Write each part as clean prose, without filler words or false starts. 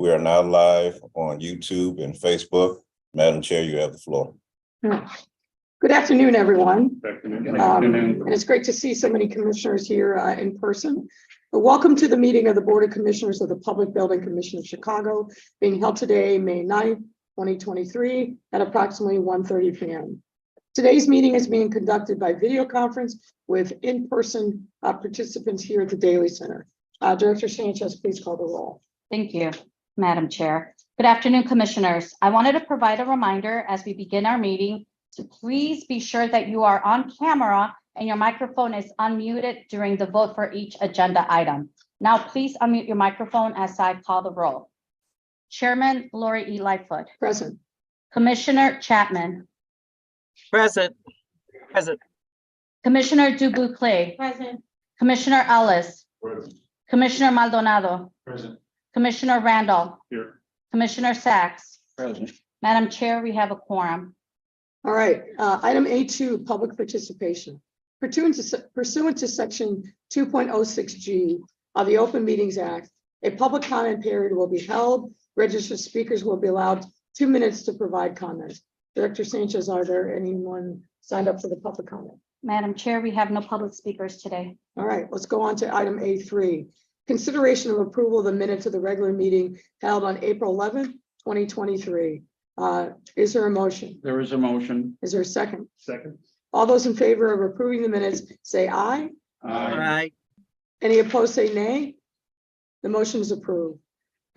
We are now live on YouTube and Facebook. Madam Chair, you have the floor. Good afternoon, everyone. Good afternoon. And it's great to see so many commissioners here in person. Welcome to the meeting of the Board of Commissioners of the Public Building Commission of Chicago, being held today, May 9th, 2023, at approximately 1:30 p.m. Today's meeting is being conducted by video conference with in-person participants here at the Daly Center. Director Sanchez, please call the roll. Thank you, Madam Chair. Good afternoon, Commissioners. I wanted to provide a reminder as we begin our meeting to please be sure that you are on camera and your microphone is unmuted during the vote for each agenda item. Now, please unmute your microphone as I call the roll. Chairman Lori E. Lightfoot. Present. Commissioner Chapman. Present. Present. Commissioner Dubuque Clay. Present. Commissioner Ellis. Present. Commissioner Maldonado. Present. Commissioner Randall. Here. Commissioner Sachs. Present. Madam Chair, we have a quorum. All right, item A2, public participation. Pursuant to section 2.06G of the Open Meetings Act, a public comment period will be held. Registered speakers will be allowed 2 minutes to provide comments. Director Sanchez, are there anyone signed up for the public comment? Madam Chair, we have no public speakers today. All right, let's go on to item A3. Consideration of approval of the minutes of the regular meeting held on April 11th, 2023. Is there a motion? There is a motion. Is there a second? Second. All those in favor of approving the minutes, say aye. Aye. Any opposed, say nay. The motion is approved.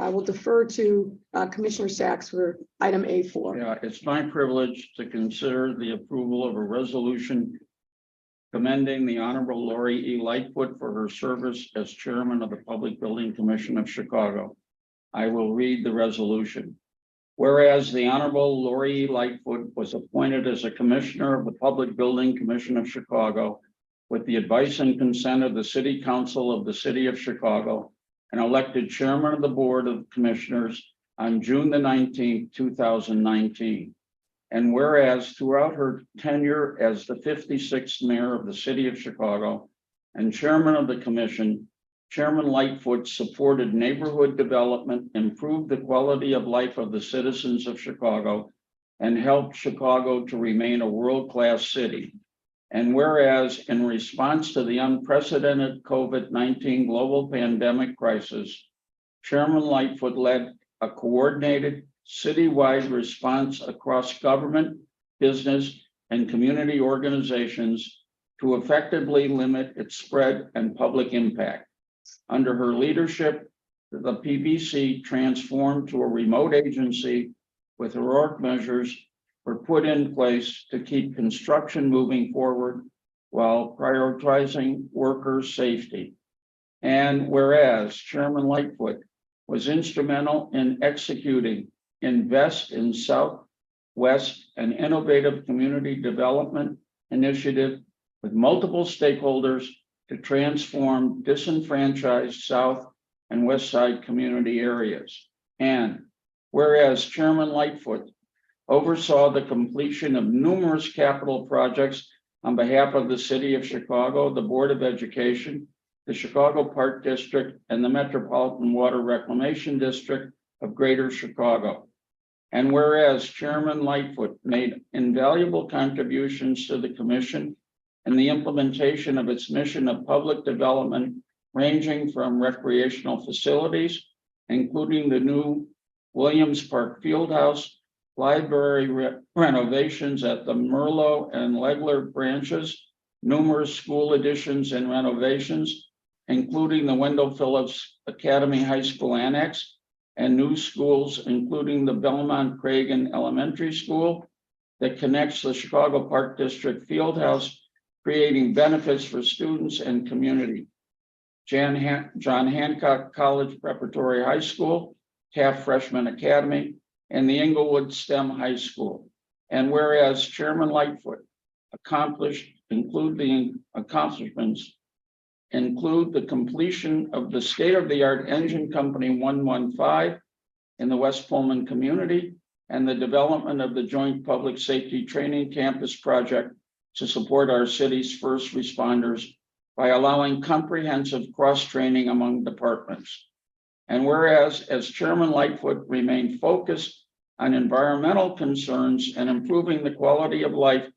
I will defer to Commissioner Sachs for item A4. Yeah, it's my privilege to consider the approval of a resolution commending the Honorable Lori E. Lightfoot for her service as Chairman of the Public Building Commission of Chicago. I will read the resolution. Whereas the Honorable Lori E. Lightfoot was appointed as a Commissioner of the Public Building Commission of Chicago with the advice and consent of the City Council of the City of Chicago and elected Chairman of the Board of Commissioners on June the 19th, 2019. And whereas throughout her tenure as the 56th Mayor of the City of Chicago and Chairman of the Commission, Chairman Lightfoot supported neighborhood development, improved the quality of life of the citizens of Chicago, and helped Chicago to remain a world-class city. And whereas in response to the unprecedented COVID-19 global pandemic crisis, Chairman Lightfoot led a coordinated citywide response across government, business, and community organizations to effectively limit its spread and public impact. Under her leadership, the PBC transformed to a remote agency with heroic measures were put in place to keep construction moving forward while prioritizing workers' safety. And whereas Chairman Lightfoot was instrumental in executing Invest in Southwest, an innovative community development initiative with multiple stakeholders to transform disenfranchised South and West Side community areas. And whereas Chairman Lightfoot oversaw the completion of numerous capital projects on behalf of the City of Chicago, the Board of Education, the Chicago Park District, and the Metropolitan Water Reclamation District of Greater Chicago. And whereas Chairman Lightfoot made invaluable contributions to the Commission and the implementation of its mission of public development, ranging from recreational facilities, including the new Williams Park Fieldhouse, library renovations at the Merlot and Legler branches, numerous school additions and renovations, including the Wendell Phillips Academy High School Annex, and new schools, including the Belmont Cragen Elementary School that connects the Chicago Park District Fieldhouse, creating benefits for students and community. John Hancock College Preparatory High School, Taft Freshman Academy, and the Inglewood STEM High School. And whereas Chairman Lightfoot include the completion of the state-of-the-art Engine Company 115 in the West Pullman community and the development of the Joint Public Safety Training Campus project to support our city's first responders by allowing comprehensive cross-training among departments. And whereas as Chairman Lightfoot remained focused on environmental concerns and improving the quality of life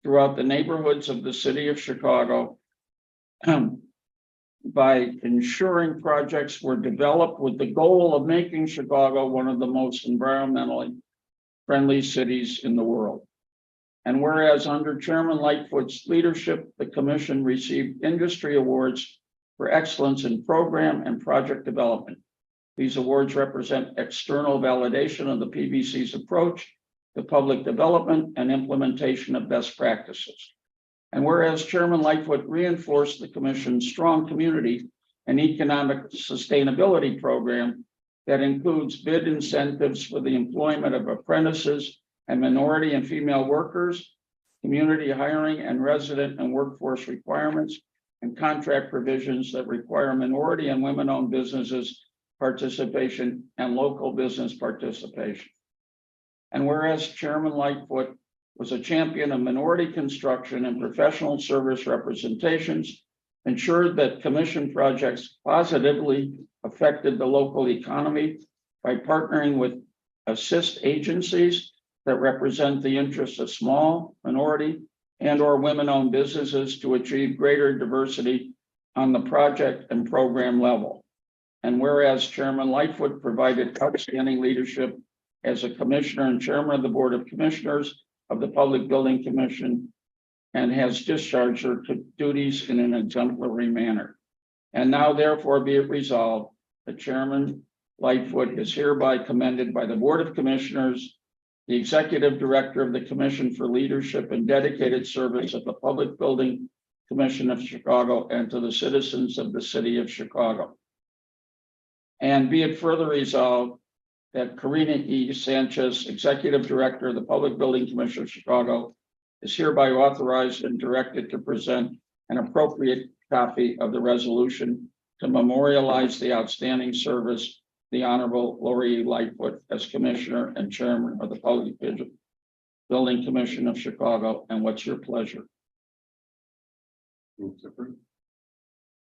throughout the neighborhoods of the city of Chicago, by ensuring projects were developed with the goal of making Chicago one of the most environmentally friendly cities in the world. And whereas under Chairman Lightfoot's leadership, the commission received industry awards for excellence in program and project development. These awards represent external validation of the PBC's approach to public development and implementation of best practices. And whereas Chairman Lightfoot reinforced the commission's strong community and economic sustainability program that includes bid incentives for the employment of apprentices and minority and female workers, community hiring and resident and workforce requirements, and contract provisions that require minority and women-owned businesses participation and local business participation. And whereas Chairman Lightfoot was a champion of minority construction and professional service representations, ensured that commission projects positively affected the local economy by partnering with assist agencies that represent the interests of small, minority, and/or women-owned businesses to achieve greater diversity on the project and program level. And whereas Chairman Lightfoot provided outstanding leadership as a commissioner and chairman of the Board of Commissioners of the Public Building Commission and has discharged her duties in an exemplary manner. And now therefore be it resolved that Chairman Lightfoot is hereby commended by the Board of Commissioners, the Executive Director of the Commission for Leadership and dedicated service of the Public Building Commission of Chicago, and to the citizens of the city of Chicago. And be it further resolved that Karina E. Sanchez, Executive Director of the Public Building Commission of Chicago, is hereby authorized and directed to present an appropriate copy of the resolution to memorialize the outstanding service of the Honorable Lori E. Lightfoot as Commissioner and Chairman of the Public Building Commission of Chicago. And what's your pleasure?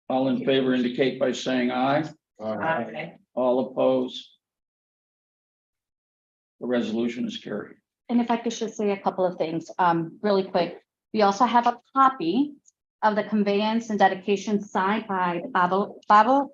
All in favor indicate by saying aye. Aye. All opposed? The resolution is carried. And if I could just say a couple of things, really quick. We also have a copy of the conveyance and dedication signed by Pablo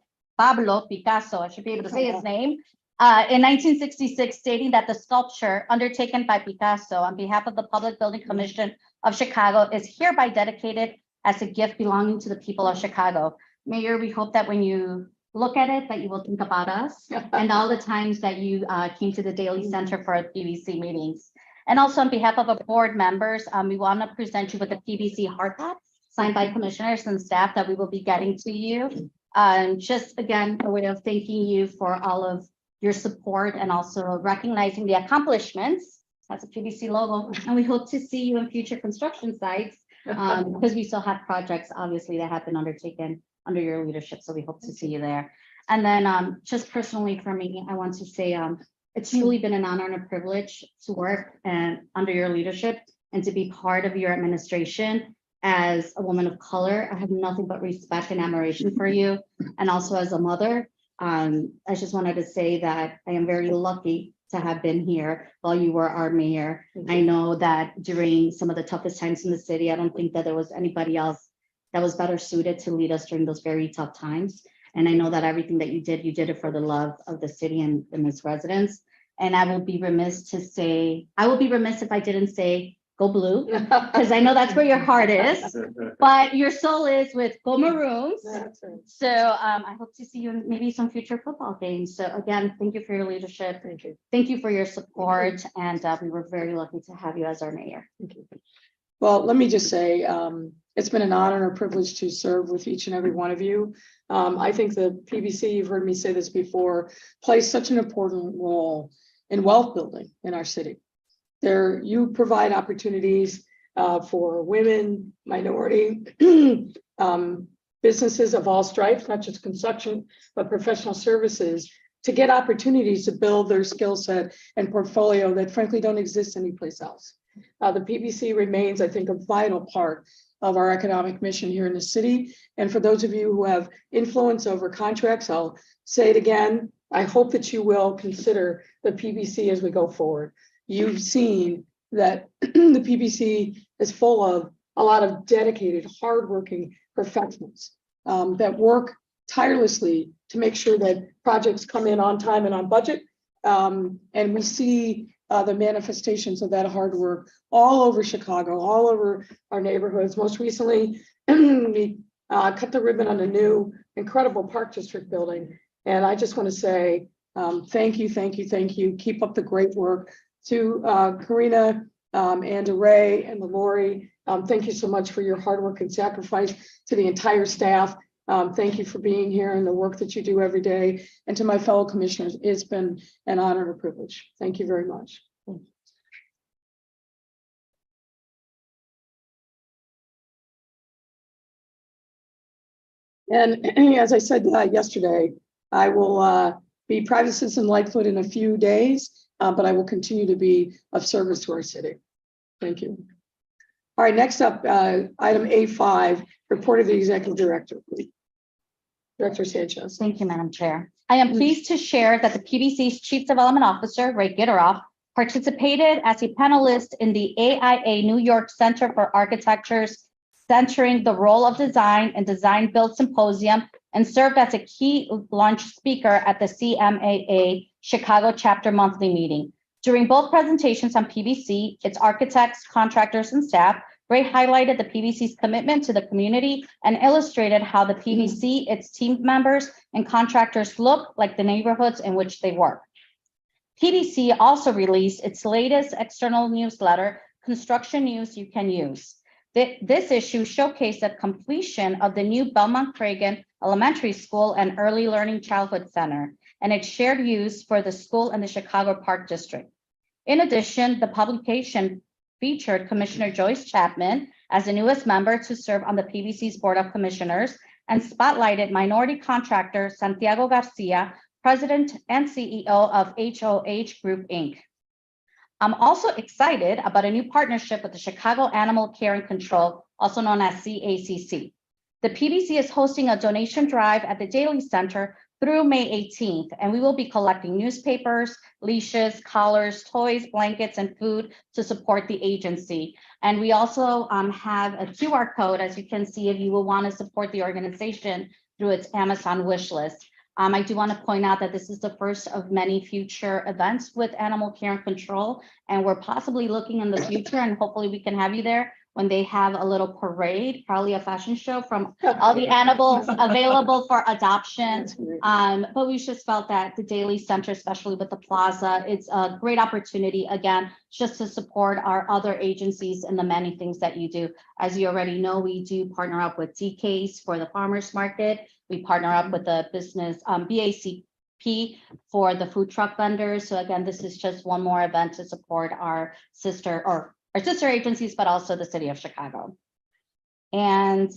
Picasso, I should be able to say his name, in 1966, stating that the sculpture undertaken by Picasso on behalf of the Public Building Commission of Chicago is hereby dedicated as a gift belonging to the people of Chicago. Mayor, we hope that when you look at it, that you will think about us and all the times that you came to the Daily Center for PBC meetings. And also on behalf of our board members, we want to present you with a PBC hard hat signed by commissioners and staff that we will be getting to you. Just again, a way of thanking you for all of your support and also recognizing the accomplishments. That's a PBC logo. And we hope to see you in future construction sites because we still have projects, obviously, that have been undertaken under your leadership. So we hope to see you there. And then just personally for me, I want to say it's truly been an honor and a privilege to work and under your leadership and to be part of your administration. As a woman of color, I have nothing but respect and admiration for you. And also as a mother, I just wanted to say that I am very lucky to have been here while you were our mayor. I know that during some of the toughest times in the city, I don't think that there was anybody else that was better suited to lead us during those very tough times. And I know that everything that you did it for the love of the city and its residents. And I will be remiss if I didn't say go blue, because I know that's where your heart is, but your soul is with Go Maroons. So I hope to see you in maybe some future football games. So again, thank you for your leadership. Thank you. Thank you for your support. And we were very lucky to have you as our mayor. Thank you. Well, let me just say, it's been an honor and a privilege to serve with each and every one of you. I think the PBC, you've heard me say this before, plays such an important role in wealth building in our city. You provide opportunities for women, minority, businesses of all stripes, not just construction, but professional services, to get opportunities to build their skill set and portfolio that frankly don't exist anyplace else. The PBC remains, I think, a vital part of our economic mission here in the city. And for those of you who have influence over contracts, I'll say it again. I hope that you will consider the PBC as we go forward. You've seen that the PBC is full of a lot of dedicated, hardworking professionals that work tirelessly to make sure that projects come in on time and on budget. And we see the manifestations of that hard work all over Chicago, all over our neighborhoods. Most recently, we cut the ribbon on a new incredible Park District building. And I just want to say thank you, thank you, thank you. Keep up the great work. To Karina and Ray and Lori, thank you so much for your hard work and sacrifice. To the entire staff, thank you for being here and the work that you do every day. And to my fellow commissioners, it's been an honor and a privilege. Thank you very much. And as I said yesterday, I will be private citizen Lightfoot in a few days, but I will continue to be of service to our city. Thank you. All right, next up, item A5, report of the executive director. Director Sanchez. Thank you, Madam Chair. I am pleased to share that the PBC's Chief Development Officer, Ray Gitteroff, participated as a panelist in the AIA New York Center for Architecture's Centering the Role of Design and Design Build Symposium and served as a key launch speaker at the CMAA Chicago Chapter Monthly Meeting. During both presentations on PBC, its architects, contractors, and staff, Ray highlighted the PBC's commitment to the community and illustrated how the PBC, its team members, and contractors look like the neighborhoods in which they work. PBC also released its latest external newsletter, Construction News You Can Use. This issue showcased the completion of the new Belmont Cragen Elementary School and Early Learning Childhood Center, and its shared use for the school and the Chicago Park District. In addition, the publication featured Commissioner Joyce Chapman as the newest member to serve on the PBC's Board of Commissioners and spotlighted minority contractor Santiago Garcia, President and CEO of HOH Group, Inc. I'm also excited about a new partnership with the Chicago Animal Care and Control, also known as CACC. The PBC is hosting a donation drive at the Daly Center through May 18th, and we will be collecting newspapers, leashes, collars, toys, blankets, and food to support the agency. And we also have a QR code, as you can see, if you will want to support the organization through its Amazon wish list. I do want to point out that this is the first of many future events with Animal Care and Control, and we're possibly looking in the future, and hopefully we can have you there when they have a little parade, probably a fashion show from all the animals available for adoption. But we just felt that the Daly Center, especially with the plaza, it's a great opportunity, again, just to support our other agencies and the many things that you do. As you already know, we do partner up with DCase for the farmers market. We partner up with the business BACP for the food truck vendors. So again, this is just one more event to support our sister agencies, but also the city of Chicago. And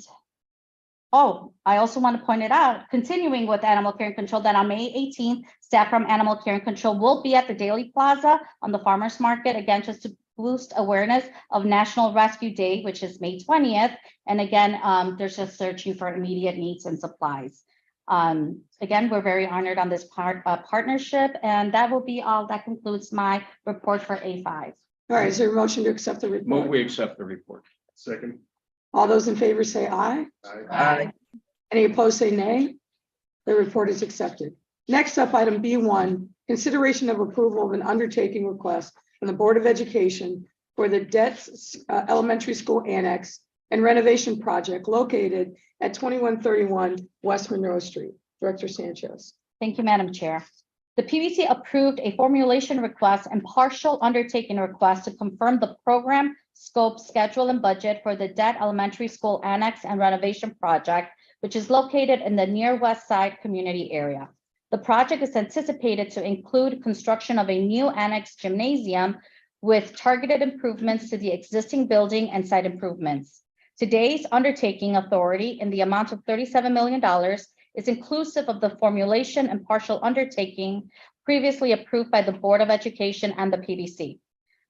I also want to point it out, continuing with Animal Care and Control, that on May 18th, staff from Animal Care and Control will be at the Daly Plaza on the farmers market, again, just to boost awareness of National Rescue Day, which is May 20th. And again, there's just searching for immediate needs and supplies. Again, we're very honored on this partnership, and that will be all. That concludes my report for A5. All right, is there a motion to accept the report? Move we accept the report. Second. All those in favor say aye. Aye. Any opposed say nay. The report is accepted. Next up, item B1, consideration of approval of an undertaking request from the Board of Education for the Detz Elementary School Annex and renovation project located at 2131 West Monroe Street. Director Sanchez. Thank you, Madam Chair. The PBC approved a formulation request and partial undertaking request to confirm the program, scope, schedule, and budget for the Detz Elementary School Annex and renovation project, which is located in the near West Side community area. The project is anticipated to include construction of a new annex gymnasium with targeted improvements to the existing building and site improvements. Today's undertaking authority in the amount of $37 million is inclusive of the formulation and partial undertaking previously approved by the Board of Education and the PBC.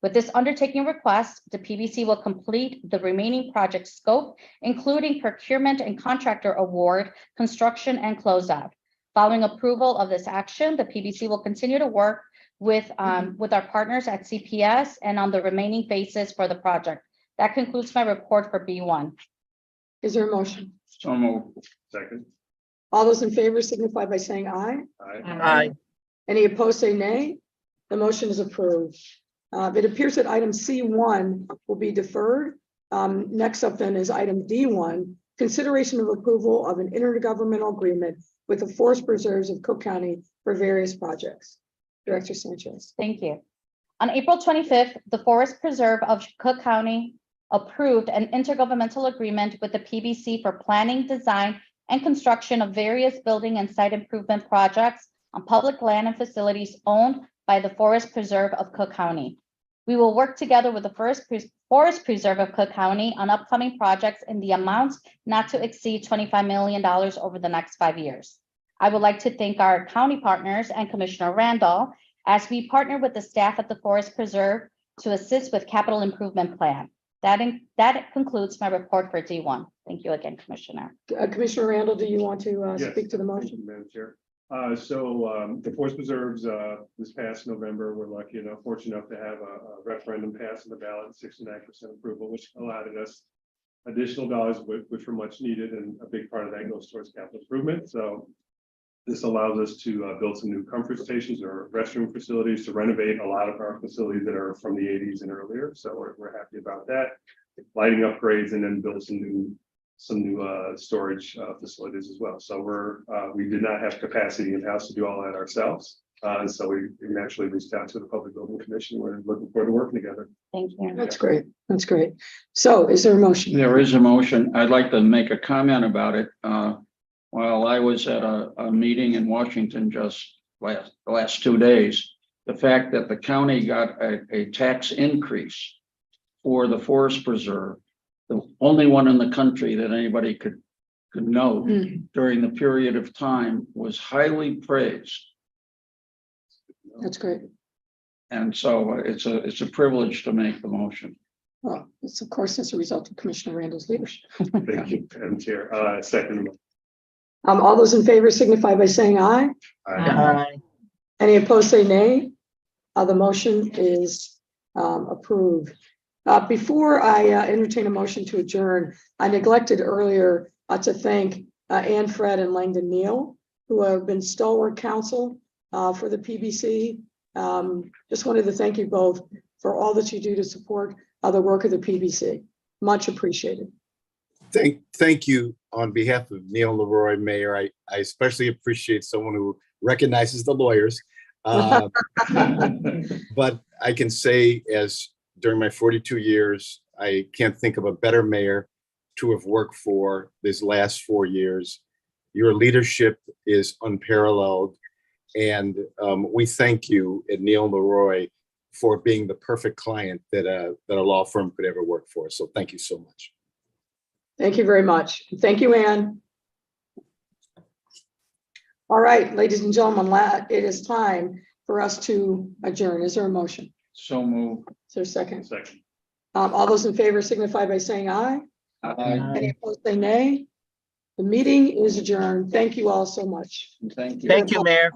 With this undertaking request, the PBC will complete the remaining project scope, including procurement and contractor award, construction, and closeout. Following approval of this action, the PBC will continue to work with our partners at CPS and on the remaining phases for the project. That concludes my report for B1. Is there a motion? So moved. Second. All those in favor signify by saying aye. Aye. Any opposed, say nay. The motion is approved. It appears that item C1 will be deferred. Next up then is item D1, consideration of approval of an intergovernmental agreement with the forest preserves of Cook County for various projects. Director Sanchez. Thank you. On April 25th, the Forest Preserve of Cook County approved an intergovernmental agreement with the PBC for planning, design, and construction of various building and site improvement projects on public land and facilities owned by the Forest Preserve of Cook County. We will work together with the Forest Preserve of Cook County on upcoming projects in the amounts not to exceed $25 million over the next 5 years. I would like to thank our county partners and Commissioner Randall as we partner with the staff at the Forest Preserve to assist with capital improvement plan. That concludes my report for D1. Thank you again, Commissioner. Commissioner Randall, do you want to Yes. speak to the Thank motion? you, Madam Chair. The Forest Preserves, this past November, we're fortunate enough to have a referendum pass on the ballot, 69% approval, which allowed us additional dollars, which were much needed, and a big part of that goes towards capital improvement. So this allows us to build some new comfort stations or restroom facilities, to renovate a lot of our facilities that are from the 80s and earlier. So we're happy about that. Lighting upgrades, and then build some new storage facilities as well. So we did not have capacity in-house to do all that ourselves. And so we naturally reached out to the Public Building Commission. We're looking forward to working together. Thank you. That's great. That's great. So is there a motion? There is a motion. I'd like to make a comment about it. While I was at a meeting in Washington just last 2 days, the fact that the county got a tax increase for the Forest Preserve, the only one in the country that anybody could know during the period of time, was highly praised. That's great. And so it's a privilege to make the motion. Well, it's of course as a result of Commissioner Randall's leadership. Thank you, Madam Chair. Second. All those in favor signify by saying aye. Aye. Any opposed, say nay. The motion is approved. Before I entertain a motion to adjourn, I neglected earlier to thank Ann, Fred, and Langdon Neal, who have been stalwart counsel for the PBC. Just wanted to thank you both for all that you do to support the work of the PBC. Much appreciated. Thank you on behalf of Neil Leroy, Mayor. I especially appreciate someone who recognizes the lawyers. But I can say, as during my 42 years, I can't think of a better mayor to have worked for these last 4 years. Your leadership is unparalleled. And we thank you at Neil Leroy for being the perfect client that a law firm could ever work for. So thank you so much. Thank you very much. Thank you, Ann. All right, ladies and gentlemen, it is time for us to adjourn. Is there a motion? So moved. Is there a second? Second. All those in favor signify by saying aye. Aye. Any opposed, say nay. The meeting is adjourned. Thank you all so much. Thank you. Thank you, Mayor.